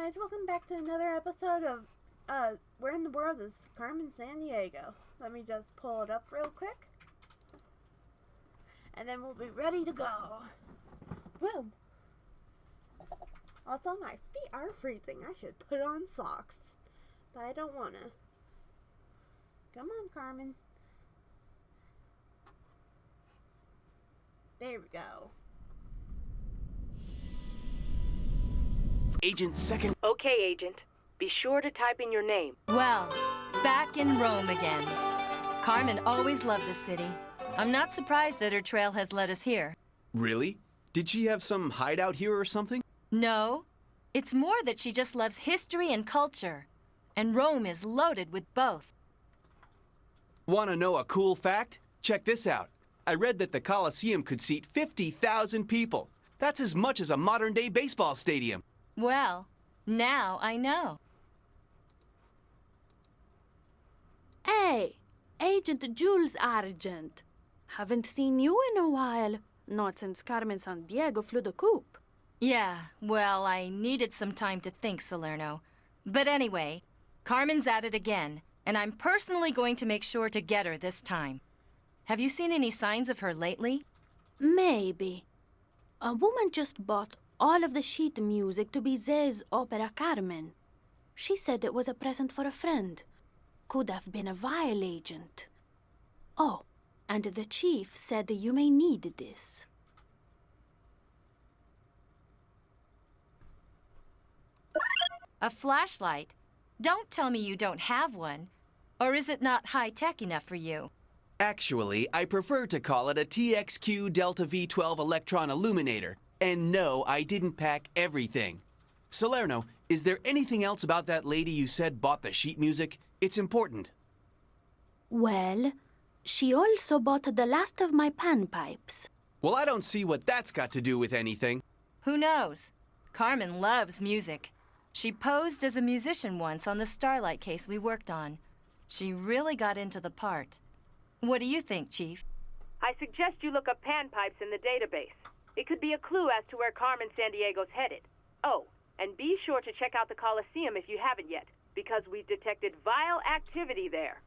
guys, welcome back to another episode of Where in the World is Carmen Sandiego? Let me just pull it up real quick. And then we'll be ready to go. Boom! Also, my feet are freezing. I should put on socks. But I don't want to. Come on, Carmen. There we go. Agent second. Okay, Agent. Be sure to type in your name. Well, back in Rome again. Carmen always loved the city. I'm not surprised that her trail has led us here. Really? Did she have some hideout here or something? No. It's more that she just loves history and culture. And Rome is loaded with both. Want to know a cool fact? Check this out. I read that the Colosseum could seat 50,000 people. That's as much as a modern-day baseball stadium. Well, now I know. Hey, Agent Jules Argent. Haven't seen you in a while. Not since Carmen Sandiego flew the coop. Yeah, well, I needed some time to think, Salerno. But anyway, Carmen's at it again, and I'm personally going to make sure to get her this time. Have you seen any signs of her lately? Maybe. A woman just bought all of the sheet music to Bizet's opera Carmen. She said it was a present for a friend. Could have been a vial agent. Oh, and the chief said you may need this. A flashlight? Don't tell me you don't have one. Or is it not high-tech enough for you? Actually, I prefer to call it a TXQ Delta V12 electron illuminator. And no, I didn't pack everything. Salerno, is there anything else about that lady you said bought the sheet music? It's important. Well, she also bought the last of my panpipes. Well, I don't see what that's got to do with anything. Who knows? Carmen loves music. She posed as a musician once on the Starlight case we worked on. She really got into the part. What do you think, Chief? I suggest you look up panpipes in the database. It could be a clue as to where Carmen Sandiego's headed. Oh, and be sure to check out the Colosseum if you haven't yet, because we've detected vile activity there.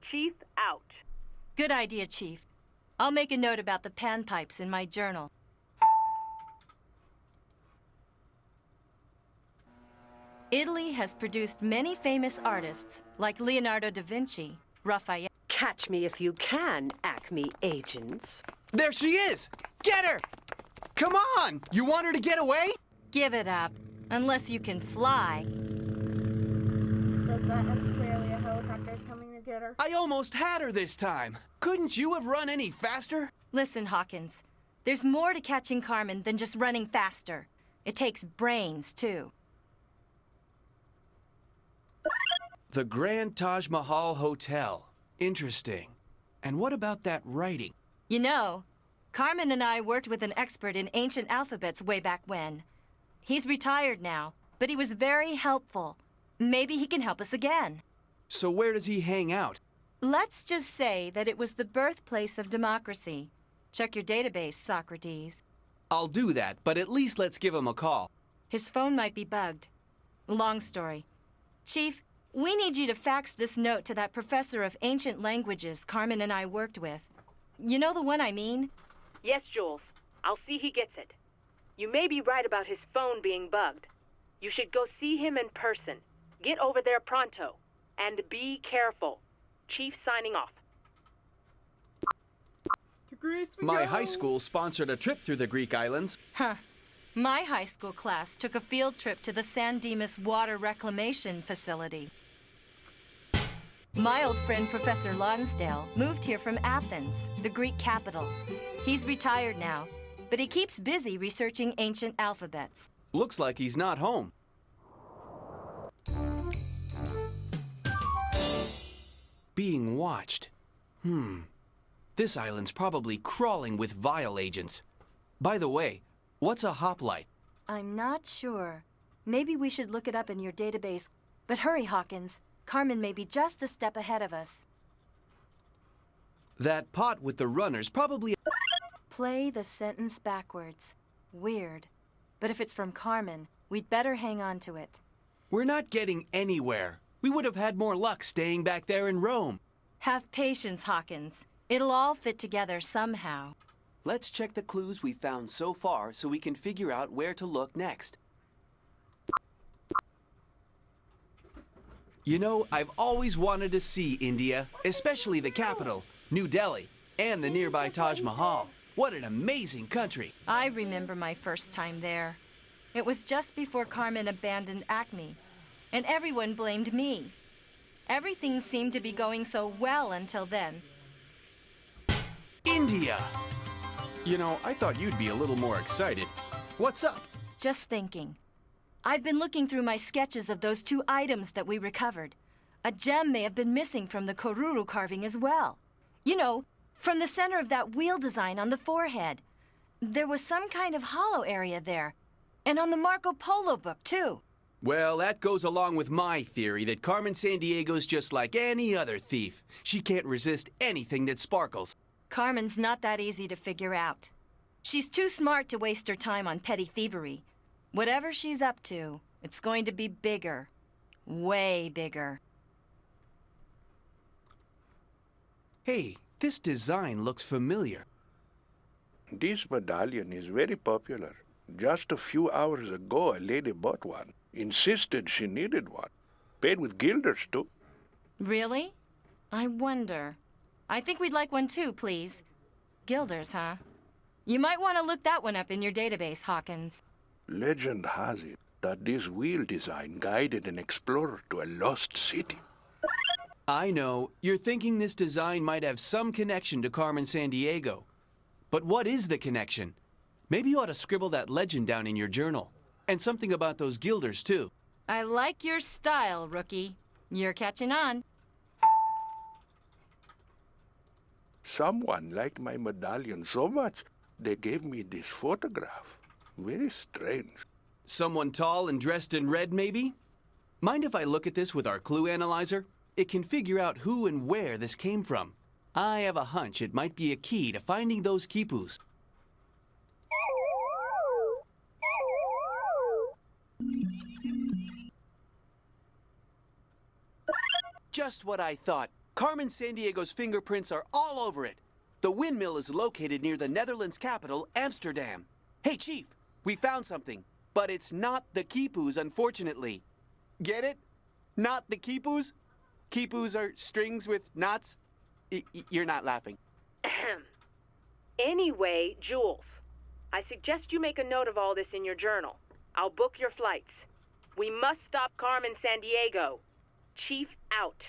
Chief out. Good idea, Chief. I'll make a note about the panpipes in my journal. Italy has produced many famous artists, like Leonardo da Vinci, Raphael. Catch me if you can, Acme agents. There she is! Get her! Come on! You want her to get away? Give it up, unless you can fly. Says that as clearly a helicopter's coming to get her. I almost had her this time. Couldn't you have run any faster? Listen, Hawkins, there's more to catching Carmen than just running faster. It takes brains, too. The Grand Taj Mahal Hotel. Interesting. And what about that writing? You know, Carmen and I worked with an expert in ancient alphabets way back when. He's retired now, but he was very helpful. Maybe he can help us again. So where does he hang out? Let's just say that it was the birthplace of democracy. Check your database, Socrates. I'll do that, but at least let's give him a call. His phone might be bugged. Long story. Chief, we need you to fax this note to that professor of ancient languages Carmen and I worked with. You know the one I mean? Yes, Jules. I'll see he gets it. You may be right about his phone being bugged. You should go see him in person. Get over there pronto. And be careful. Chief signing off. To Greece we My go. high school sponsored a trip through the Greek islands. Huh. My high school class took a field trip to the San Dimas Water Reclamation Facility. My old friend Professor Lonsdale moved here from Athens, the Greek capital. He's retired now, but he keeps busy researching ancient alphabets. Looks like he's not home. Being watched. This island's probably crawling with vial agents. By the way, what's a hoplite? I'm not sure. Maybe we should look it up in your database. But hurry, Hawkins. Carmen may be just a step ahead of us. That pot with the runners probably... Play the sentence backwards. Weird. But if it's from Carmen, we'd better hang on to it. We're not getting anywhere. We would have had more luck staying back there in Rome. Have patience, Hawkins. It'll all fit together somehow. Let's check the clues we've found so far so we can figure out where to look next. You know, I've always wanted to see India, especially the capital, New Delhi, and the nearby Taj Mahal. What an amazing country! I remember my first time there. It was just before Carmen abandoned Acme, and everyone blamed me. Everything seemed to be going so well until then. India! You know, I thought you'd be a little more excited. What's up? Just thinking. I've been looking through my sketches of those 2 items that we recovered. A gem may have been missing from the Koruru carving as well. You know, from the center of that wheel design on the forehead. There was some kind of hollow area there. And on the Marco Polo book, too. Well, that goes along with my theory that Carmen Sandiego's just like any other thief. She can't resist anything that sparkles. Carmen's not that easy to figure out. She's too smart to waste her time on petty thievery. Whatever she's up to, it's going to be bigger. Way bigger. Hey, this design looks familiar. This medallion is very popular. Just a few hours ago, a lady bought one. Insisted she needed one. Paid with guilders, too. Really? I wonder. I think we'd like one too, please. Guilders, huh? You might want to look that one up in your database, Hawkins. Legend has it that this wheel design guided an explorer to a lost city. I know, you're thinking this design might have some connection to Carmen Sandiego. But what is the connection? Maybe you ought to scribble that legend down in your journal. And something about those guilders, too. I like your style, rookie. You're catching on. Someone liked my medallion so much, they gave me this photograph. Very strange. Someone tall and dressed in red, maybe? Mind if I look at this with our clue analyzer? It can figure out who and where this came from. I have a hunch it might be a key to finding those quipus. Just what I thought. Carmen Sandiego's fingerprints are all over it. The windmill is located near the Netherlands capital, Amsterdam. Hey, Chief, we found something, but it's not the quipus, unfortunately. Get it? Not the quipus? Quipus are strings with knots? You're not laughing. Anyway, Jules, I suggest you make a note of all this in your journal. I'll book your flights. We must stop Carmen Sandiego. Chief out.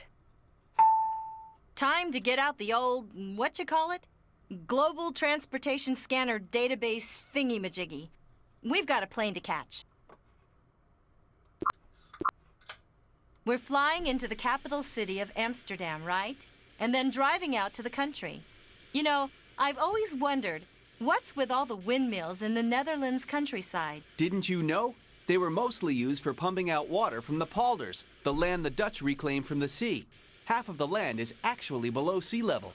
Time to get out the old, whatchamacallit? Global Transportation Scanner Database thingy-majiggy. We've got a plane to catch. We're flying into the capital city of Amsterdam, right? And then driving out to the country. You know, I've always wondered, what's with all the windmills in the Netherlands countryside? Didn't you know? They were mostly used for pumping out water from the polders, the land the Dutch reclaimed from the sea. Half of the land is actually below sea level.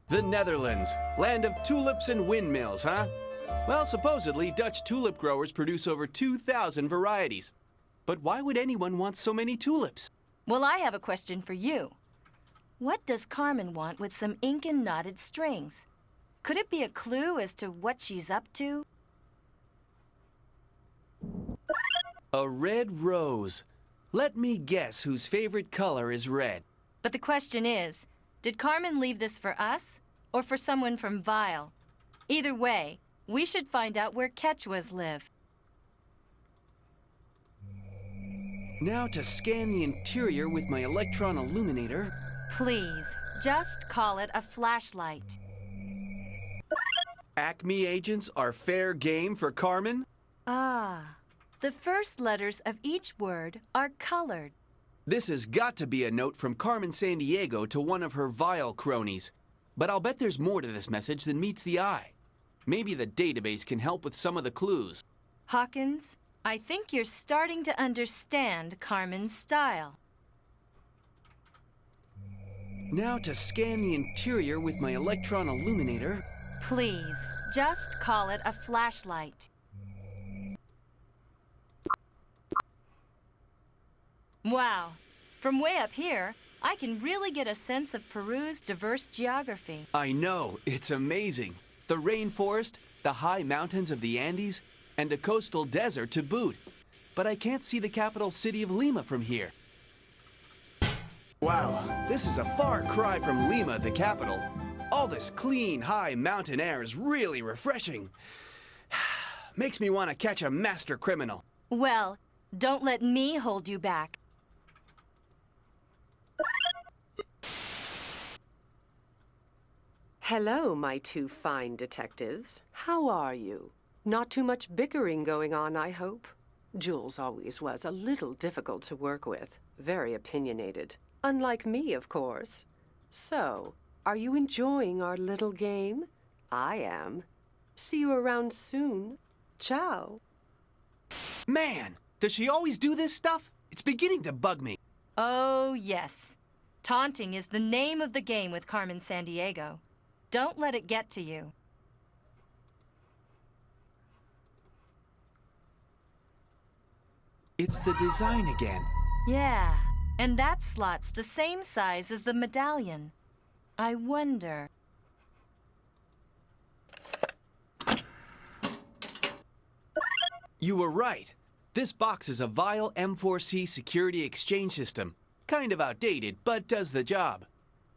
The Netherlands, land of tulips and windmills, huh? Well, supposedly, Dutch tulip growers produce over 2,000 varieties. But why would anyone want so many tulips? Well, I have a question for you. What does Carmen want with some ink and knotted strings? Could it be a clue as to what she's up to? A red rose. Let me guess whose favorite color is red. But the question is, did Carmen leave this for us or for someone from Vile? Either way, we should find out where Quechuas live. Now to scan the interior with my electron illuminator. Please, just call it a flashlight. Acme agents are fair game for Carmen? Ah, the first letters of each word are colored. This has got to be a note from Carmen Sandiego to one of her Vile cronies. But I'll bet there's more to this message than meets the eye. Maybe the database can help with some of the clues. Hawkins, I think you're starting to understand Carmen's style. Now to scan the interior with my electron illuminator. Please, just call it a flashlight. Wow. From way up here, I can really get a sense of Peru's diverse geography. I know, it's amazing. The rainforest, the high mountains of the Andes, and a coastal desert to boot. But I can't see the capital city of Lima from here. Wow, this is a far cry from Lima, the capital. All this clean, high mountain air is really refreshing. Makes me want to catch a master criminal. Well, don't let me hold you back. Hello, my two fine detectives. How are you? Not too much bickering going on, I hope? Jules always was a little difficult to work with, very opinionated. Unlike me, of course. So, are you enjoying our little game? I am. See you around soon. Ciao. Man, does she always do this stuff? It's beginning to bug me. Oh, yes. Taunting is the name of the game with Carmen Sandiego. Don't let it get to you. It's the design again. Yeah, and that slot's the same size as the medallion. I wonder... You were right. This box is a Vile M4C security exchange system. Kind of outdated, but does the job.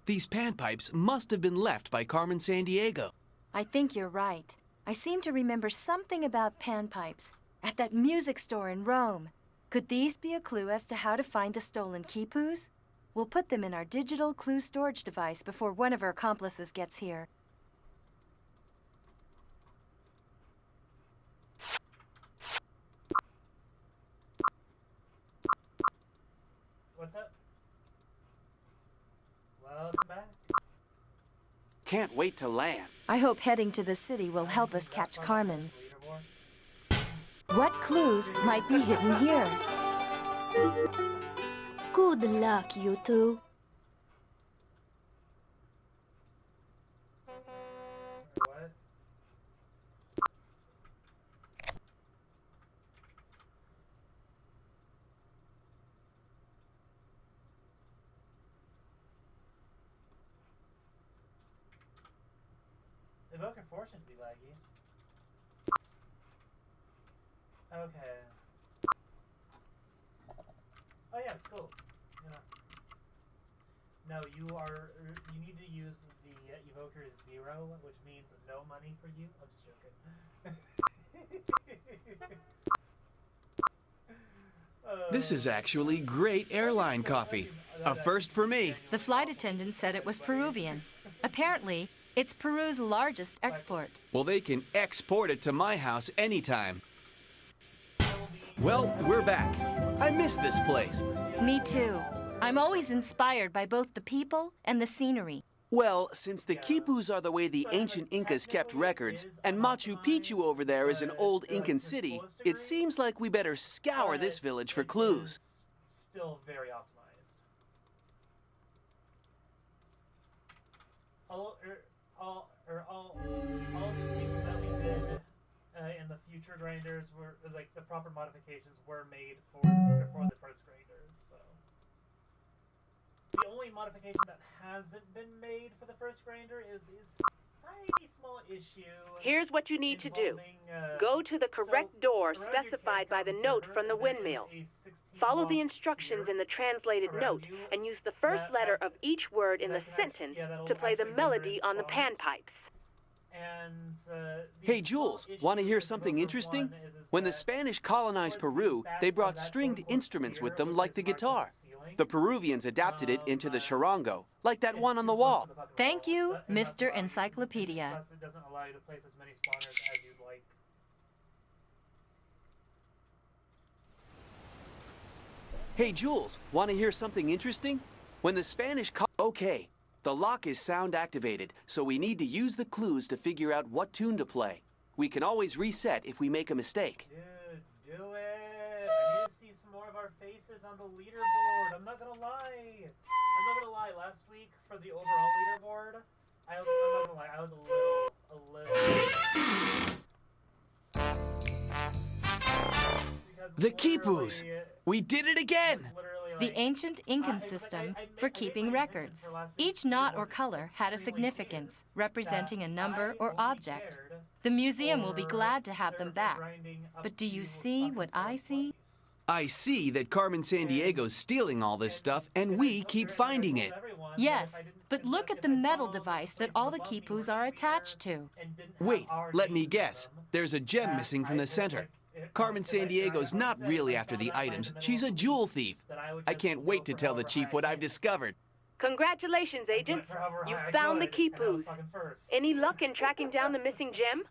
These panpipes must have been left by Carmen Sandiego. I think you're right. I seem to remember something about panpipes at that music store in Rome. Could these be a clue as to how to find the stolen quipus? We'll put them in our digital clue storage device before one of our accomplices gets here. What's up? Welcome back. Can't wait to land. I hope heading to the city will help us catch Carmen. What clues might be hidden here? Good luck, you two. What? Evoker Fortune to be laggy. Okay. Oh yeah, cool. You know. No, you need to use the Evoker 0, which means no money for you. I'm just joking. This is actually great airline coffee. A first for me. The flight attendant said it was Peruvian. Apparently, it's Peru's largest export. Well, they can export it to my house anytime. Well, we're back. I miss this place. Me too. I'm always inspired by both the people and the scenery. Well, since the quipus are the way the ancient Incas kept records, and Machu Picchu over there is an old Incan city, it seems like we better scour this village for clues. Still very optimized. All the things that we did in the future grinders were like the proper modifications were made for the first grinders. So the only modification that hasn't been made for the first grinder is a tiny small issue. Here's what you need to do. Go to the correct door specified by the note from the windmill. Follow the instructions in the translated note and use the first letter of each word in the sentence to play the melody on the panpipes. Hey, Jules, want to hear something interesting? When the Spanish colonized Peru, they brought stringed instruments with them like the guitar. The Peruvians adapted it into the charango, like that one on the wall. Thank you, Mr. Encyclopedia. Plus, it doesn't allow you to place as many spawners as you'd like. Hey, Jules, want to hear something interesting? When the Spanish Okay, the lock is sound activated, so we need to use the clues to figure out what tune to play. We can always reset if we make a mistake. Dude, do it! I need to see some more of our faces on the leaderboard. I'm not gonna lie. Last week for the overall leaderboard, I'm not gonna lie, I was a little. The quipus! We did it again! Literally The ancient Incan system for keeping records. Each knot or color had a significance, representing a number or object. The museum will be glad to have them back. But do you see what I see? I see that Carmen Sandiego's stealing all this stuff, and we keep finding it. Yes, but look at the metal device that all the quipus are attached to. Wait, let me guess. There's a gem missing from the center. Carmen Sandiego's not really after the items. She's a jewel thief. I can't wait to tell the chief what I've discovered. Congratulations, Agent. You found the quipus. Any luck in tracking down the missing gem?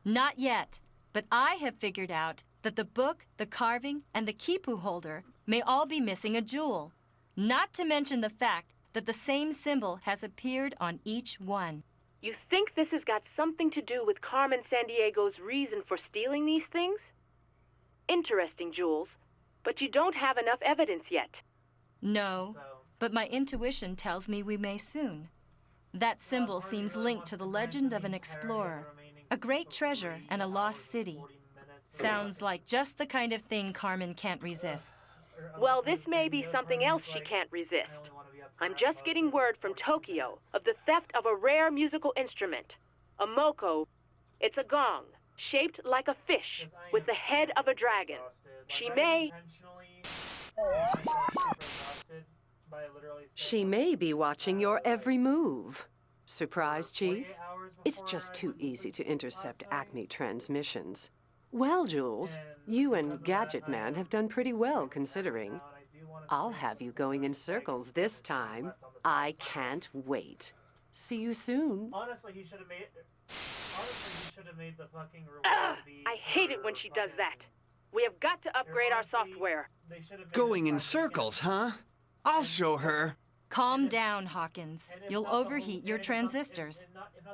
Not yet, but I have figured out that the book, the carving, and the quipu holder may all be missing a jewel. Not to mention the fact that the same symbol has appeared on each one. You think this has got something to do with Carmen Sandiego's reason for stealing these things? Interesting, Jules, but you don't have enough evidence yet. No, but my intuition tells me we may soon. That symbol seems linked to the legend of an explorer, a great treasure and a lost city. Sounds like just the kind of thing Carmen can't resist. Well, this may be something else she can't resist. I'm just getting word from Tokyo of the theft of a rare musical instrument, a moko. It's a gong, shaped like a fish, with the head of a dragon. She may... She may be watching your every move. Surprise, Chief? It's just too easy to intercept Acme transmissions. Well, Jules, you and Gadget Man have done pretty well, considering. I'll have you going in circles this time. I can't wait. See you soon. Honestly, he should have made the fucking reward be... I hate it when she does that. We have got to upgrade our software. Going in circles, huh? I'll show her. Calm down, Hawkins. You'll overheat your transistors.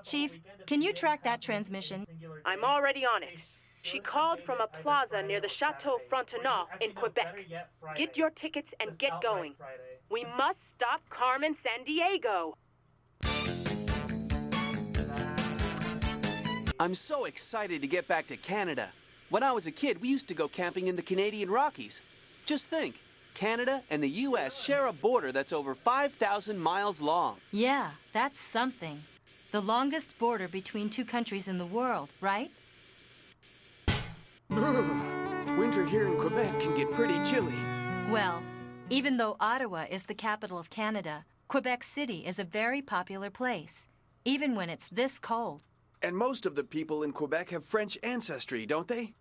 Chief, can you track that transmission? I'm already on it. She called from a plaza near the Chateau Frontenac in Quebec. Get your tickets and get going. We must stop Carmen Sandiego. I'm so excited to get back to Canada. When I was a kid, we used to go camping in the Canadian Rockies. Just think, Canada and the U.S. share a border that's over 5,000 miles long. Yeah, that's something. The longest border between two countries in the world, right? Winter here in Quebec can get pretty chilly. Well, even though Ottawa is the capital of Canada, Quebec City is a very popular place, even when it's this cold. And most of the people in Quebec have French ancestry, don't they?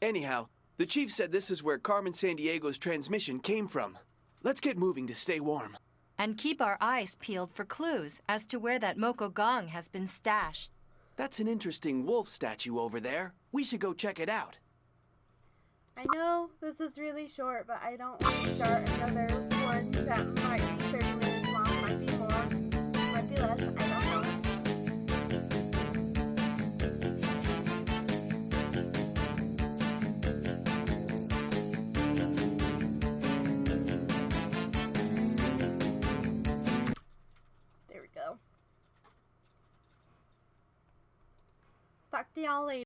Anyhow, the chief said this is where Carmen Sandiego's transmission came from. Let's get moving to stay warm. And keep our eyes peeled for clues as to where that Moko Gong has been stashed. That's an interesting wolf statue over there. We should go check it out. I know this is really short, but I don't want to start another one that might be 30 minutes long, might be more, might be less, I don't know. There we go. Talk to y'all later.